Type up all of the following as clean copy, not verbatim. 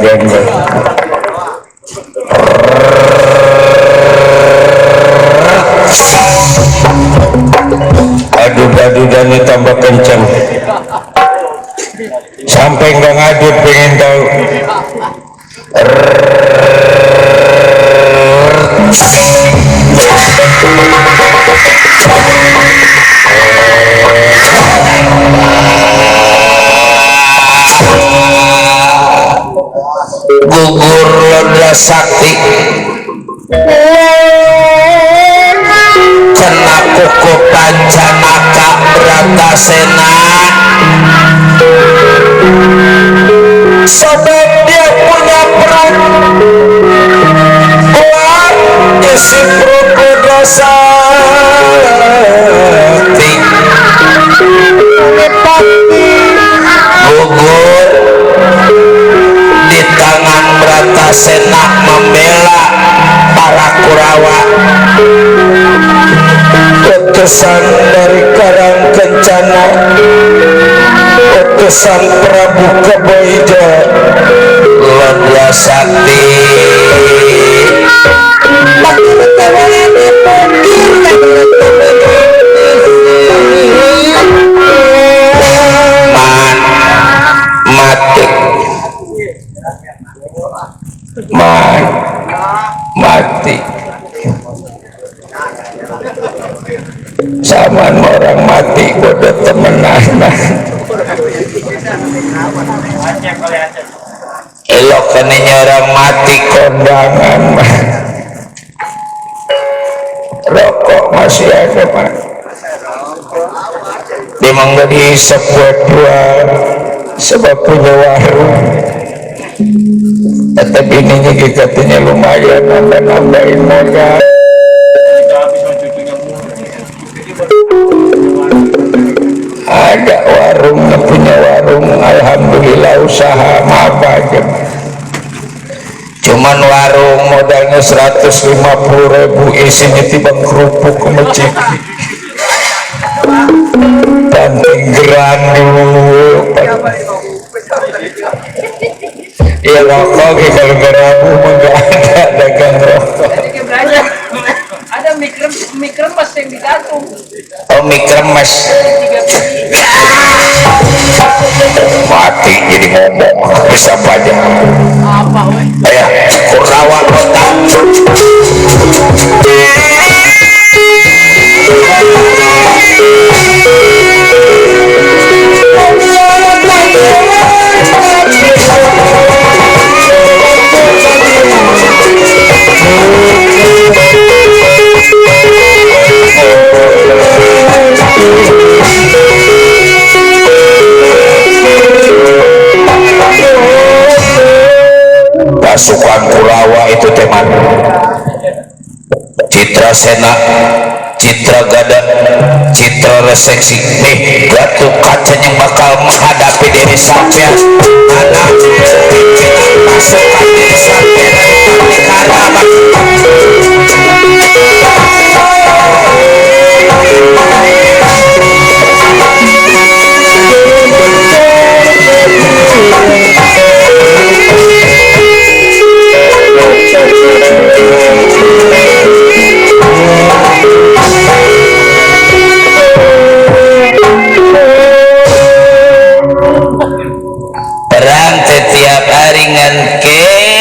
jenggot. Aduh dan tambah kencang sampai nggak ngadut, pengen tahu. Gugur Lodra Sakti kena kuku Pancanaka Bratasena, sebab dia punya peran kuat isi Lodra Sakti gugur di tangan Bratasena membela para Kurawa. Utusan dari Karang Kencana, utusan Prabu Keboijo Lodra Sakti mati zaman orang mati udah temenan elok keninya orang mati kondangan rokok masih ada Pak, memang gak dihisap buat jual sebab punya warung. Tapi ininya katanya lumayan nambah-nambahin modal. Ada warung, punya warung, alhamdulillah usaha apa aja. Cuman warung modalnya 150.000, isinya tiba kerupuk ke masjid. Banting geran dulu. Ya rokok kalau nggak rabu nggak ada dagang rokok. Ada mikremas yang digantung. Oh mikremas. Mati jadi ngomong bisa aja. Apa weh? Ayah Kurawa kota. Pasukan Kurawa itu teman Citra Sena, Citra Gada, Citra Reseksi. Nih batu kaca yang bakal menghadapi diri sampean anak pimpinan pasukan diri sampean dari Kurawa. Perang setiap hari ngan kere.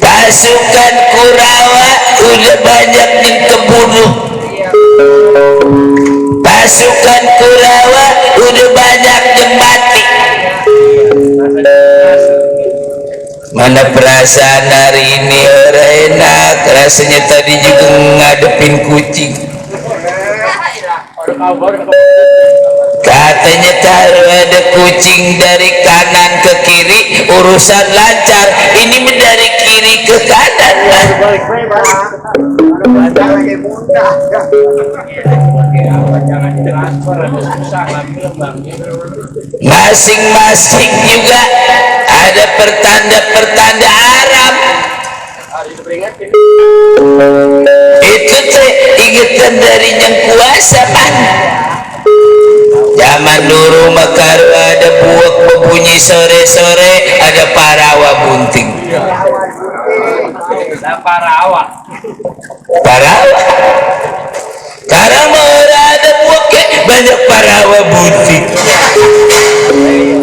Pasukan Kurawa udah banyak yang keburu. Pasukan Kurawa udah banyak yang mati. Mana perasaan hari ini orang enak, rasanya tadi juga ngadepin kucing. Katanya kalau ada kucing dari kanan ke kiri urusan lancar, ini dari kiri ke kanan. Masing-masing juga ada pertanda-pertanda Arab. Itu teh ingatan dari yang kuasa man. Zaman dulu mekar ada buak berbunyi sore-sore, ada parawa bunting. Parawa. Parawa. Karena mau ada buak banyak parawa bunting.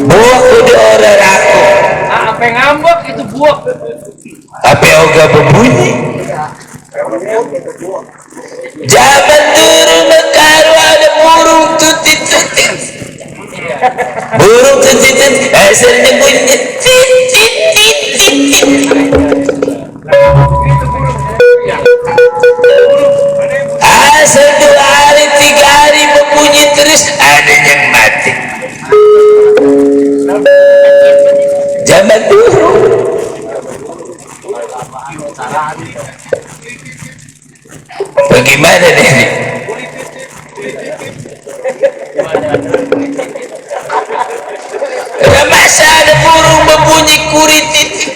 Buak udah orang aku. Apa ngambek itu buak. Apa oga berbunyi? Zaman dulu mekar ada burung tutit-tutit. Burung tutit-tutit asalnya bunyi tit-tit-tit-tit. Asal 2 hari 3 hari berbunyi terus, ada yang mati. Zaman dulu. Bagaimana nih? Ada masa ada burung berbunyi kurit itu.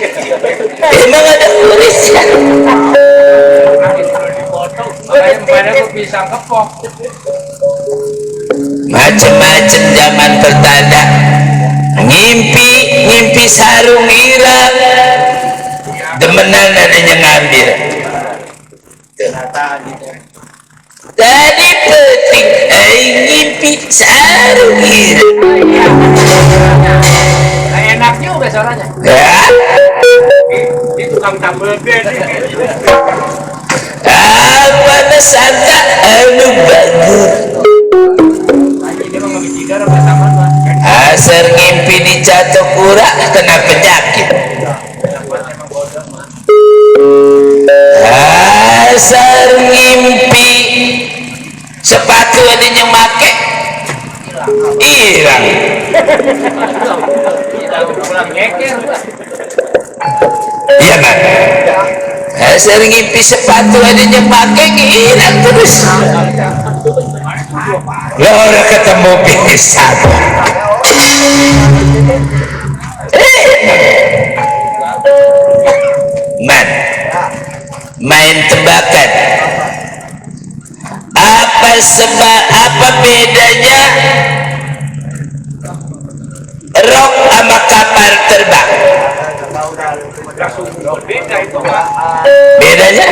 Emang ada kuritnya? Makanya bisa kepok. Macam-macam zaman pertanda. Ngimpi sarung hilang. Demenan adanya ngambil. Tadi penting ngimpi sarung hilang. Enak juga suaranya. Ya. Di tukang tambel bed. Apa nasangka anu bagus. Asar ngimpi di jatuh kura kena penyakit. Asar ngimpi sepatu adanya make hilang. Iya kan? Asar ngimpi sepatu adanya make hilang terus. Lah orang ketemu pisah. Main tebakan. Apa bedanya rok sama kapal terbang? Bedanya?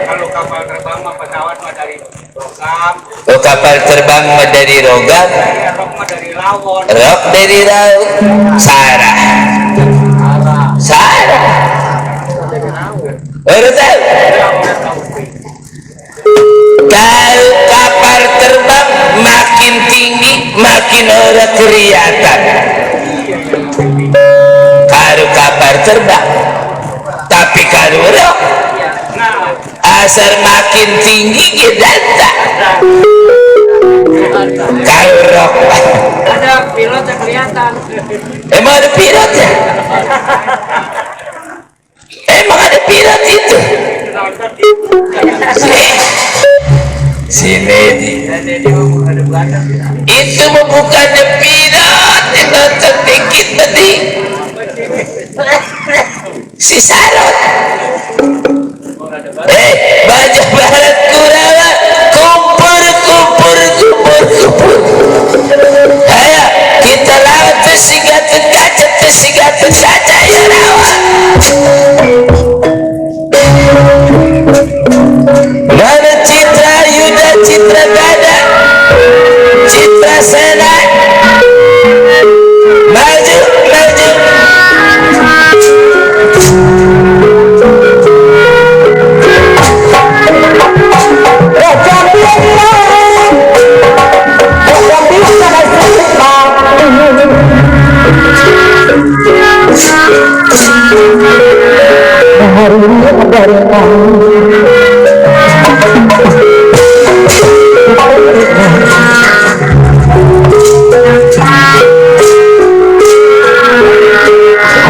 Kalau kapal terbang mah pesawat mah dari logam. Oh, kapal terbang mah dari logam. Rok mah dari laut. Rok dari laut. Sarah. Baru tahu. Kalau kapal terbang makin tinggi makin orang kelihatan. Kalau kapal terbang, tapi kalau rok asal makin tinggi kita tak. Kalau rok Ada pilot yang kelihatan. emang ada pilotnya? Emang ada pilot itu? Sini itu bukan pilot yang nonton dikit tadi. Si Sarot. Bajak barat Kurawa kumpul. Ayo kita lawan Tesigatun kaca Tesigatun saja ya lawan. Mana Citra Yuda, Citra Gada, Citra Sena, maju.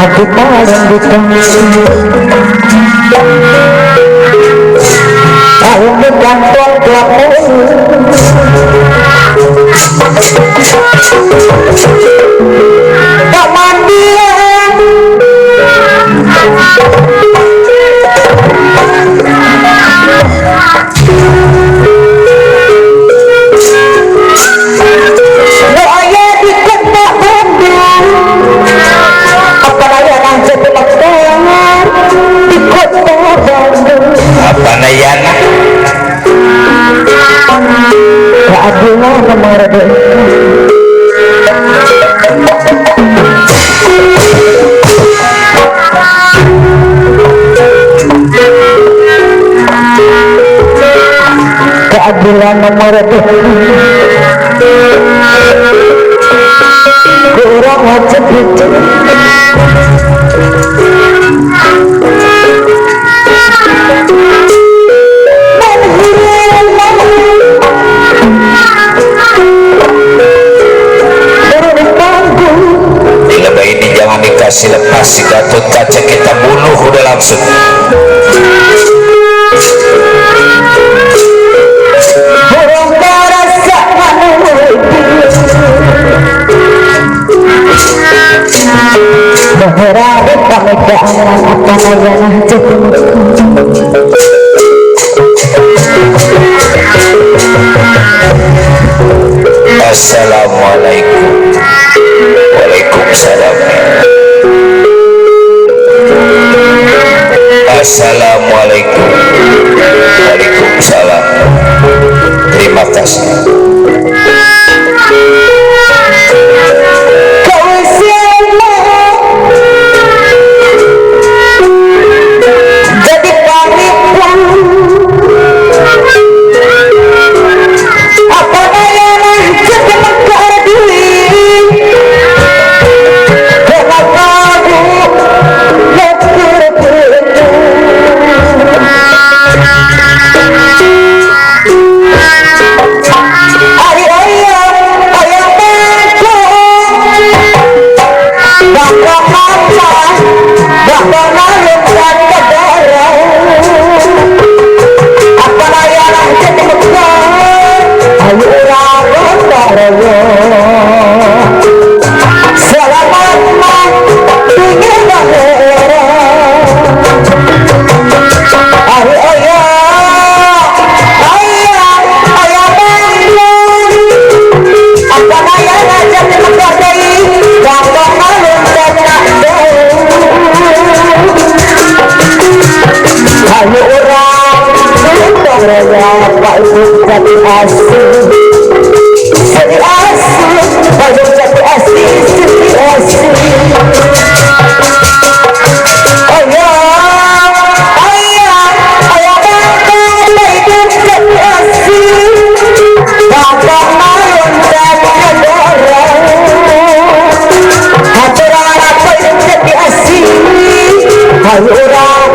Aku paling dikasih aku bergantung kamu kemandian doa si lepas si Gatot Kaca kita bunuh udah langsung. burung berasa berharap kami keamanan akan ayana jadi Assalamualaikum. Waalaikumsalam. Assalamualaikum. Waalaikumsalam. Terima kasih. kau semua jadi panipuan apa ayana jadi mekar diri kenapa aku hari ayam ayam beko bakal mama bakal malam dan kedarau apa layanan jadi mekar ayo orang darah selamat tinggal daerah hari ayam ayam ayam beko apa layanan jadi mekar dari bakal malam dan kedarau ayo orang darah Pak Ibu jadi asing jadi asing ayo jadi asing jadi asing ayam ayam ayam beko jadi asing bakal malam dan kedarau aturan apa yang jadi asing ayo orang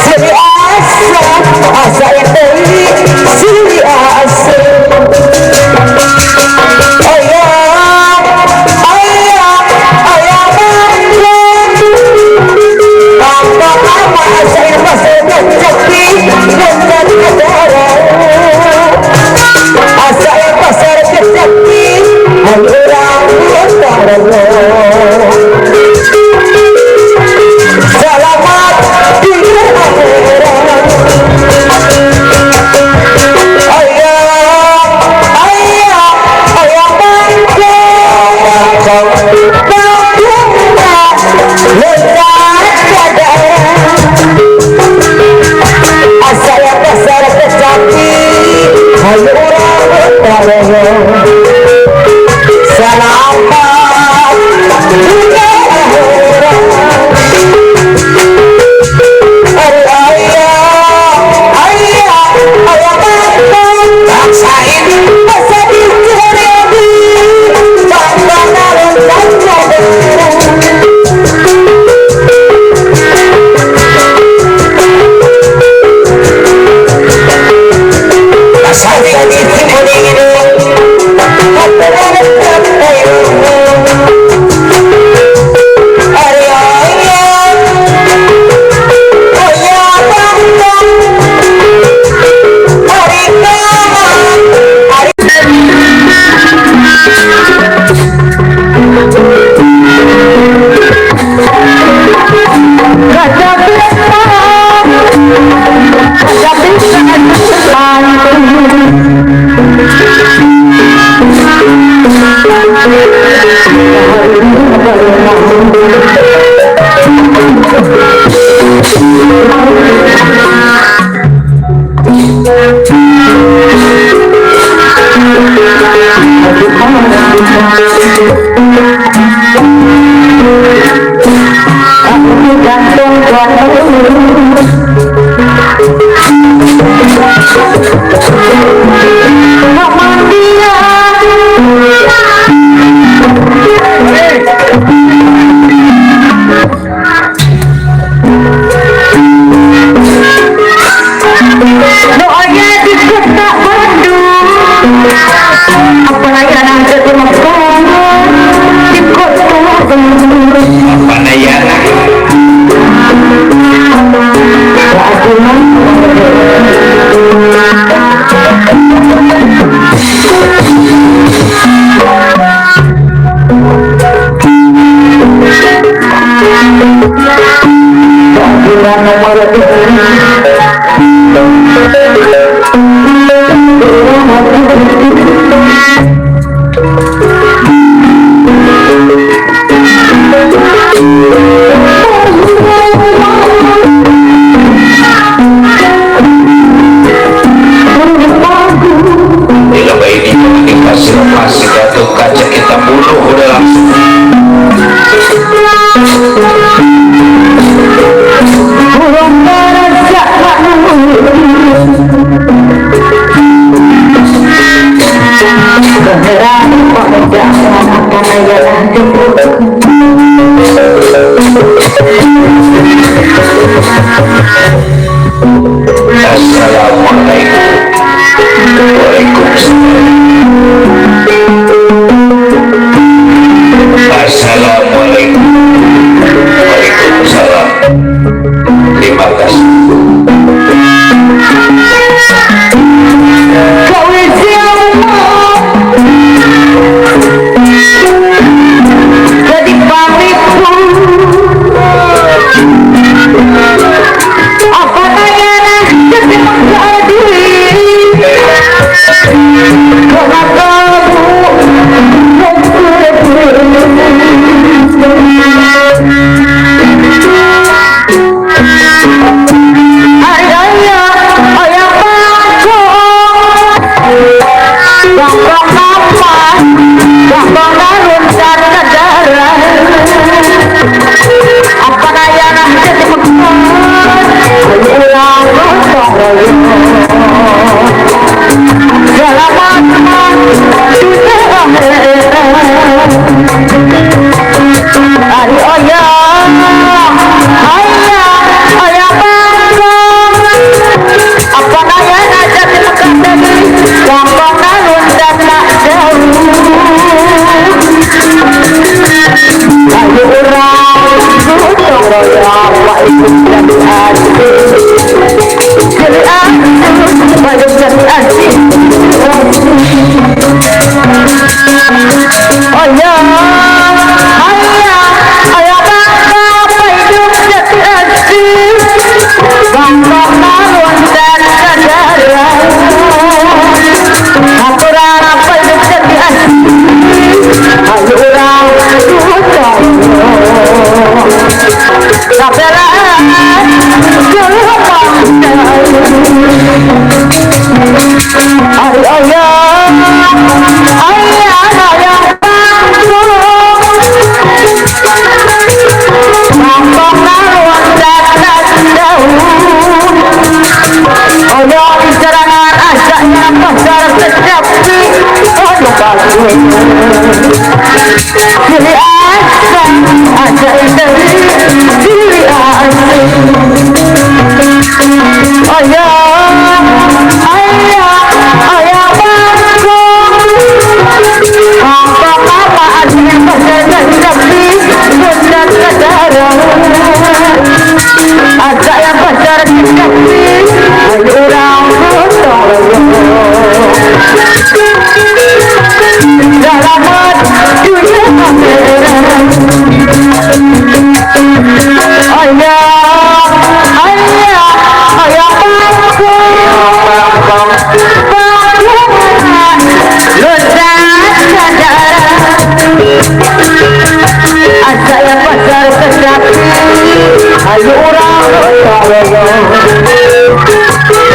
Siri asa yang beli siri asa ayam ayam ayam apa apa asa yang masih terjadi dan kedarau asa yang pasar terjadi orang darah selamat tinggal akhirat ayam ayam ayam beko bakal lezat kedarau asa yang pasar terjadi ayo orang darah selamat tinggal akhirat Paksain. Masih Datuk Kaca kita buluh udah langsung burung merajak beneran kok jangan akan Assalamualaikum. Assalamualaikum. Waalaikumsalam. Terima kasih. kau jadi pamitku apa daya nah jadi menjadi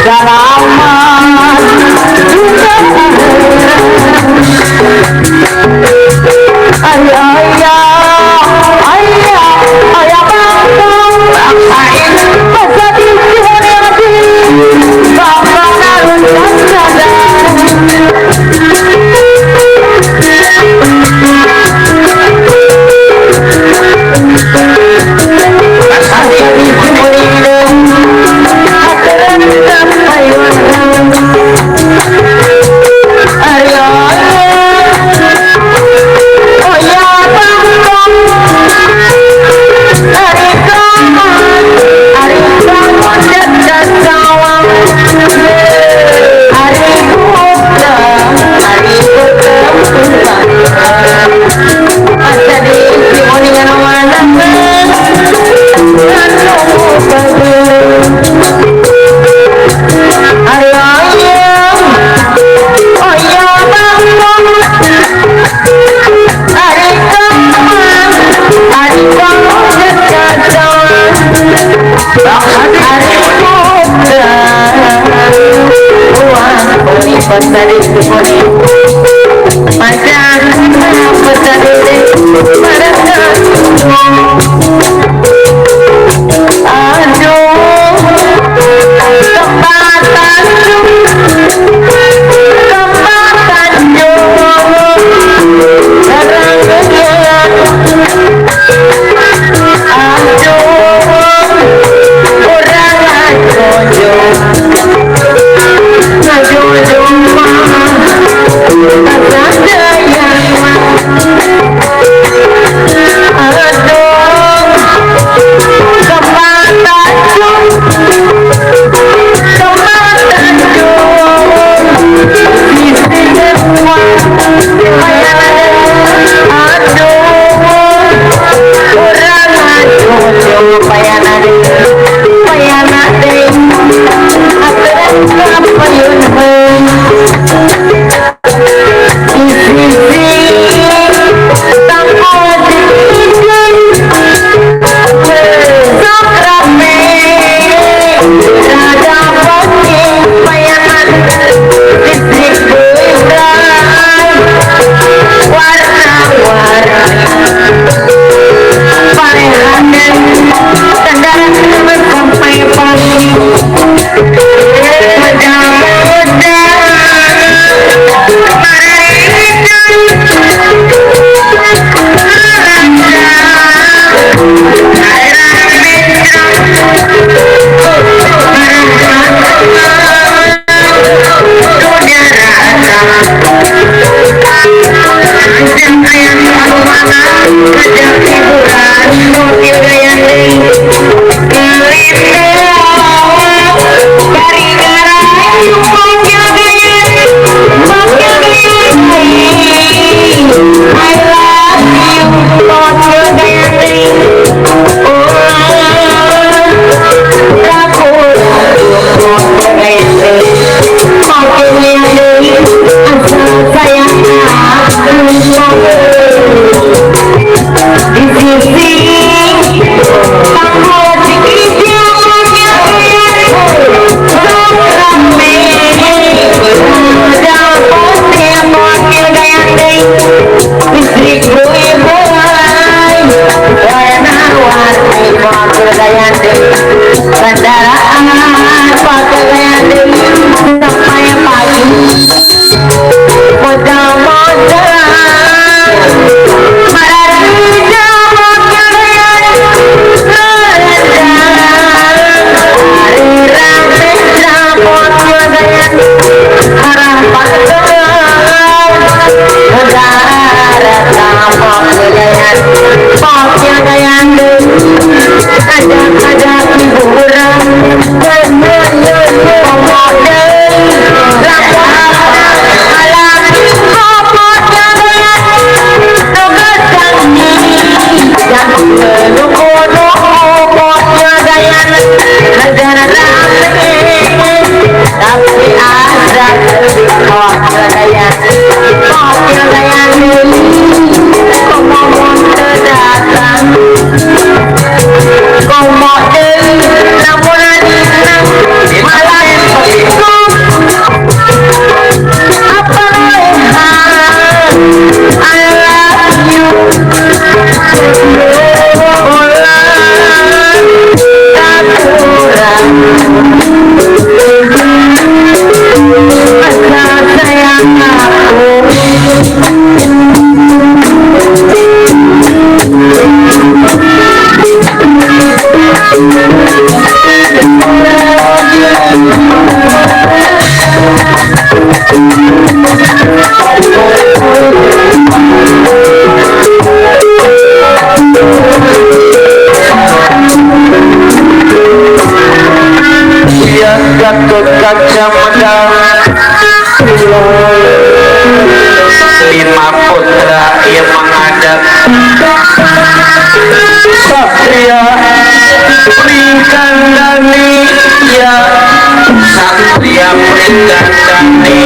karena Lima putra yang menghadap Satria Pringkandani, ya Satria Pringkandani.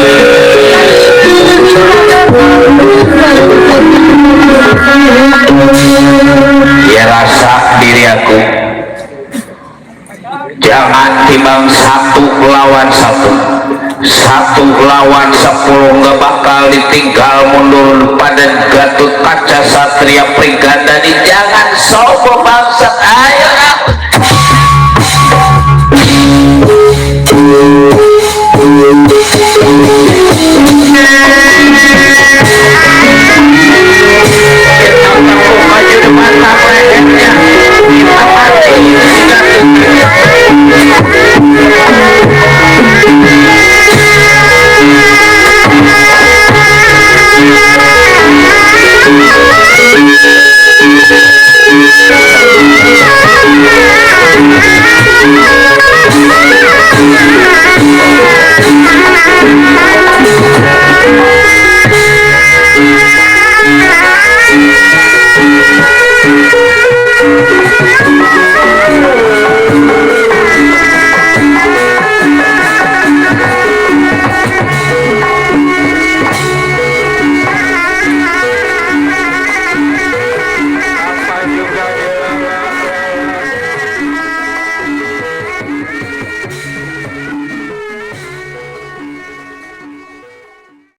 Ya rasa diri aku jangan timbang satu lawan satu, satu lawan 10 nggak bakal ditinggal mundur pada Gatot Kaca Satria Pringkandani.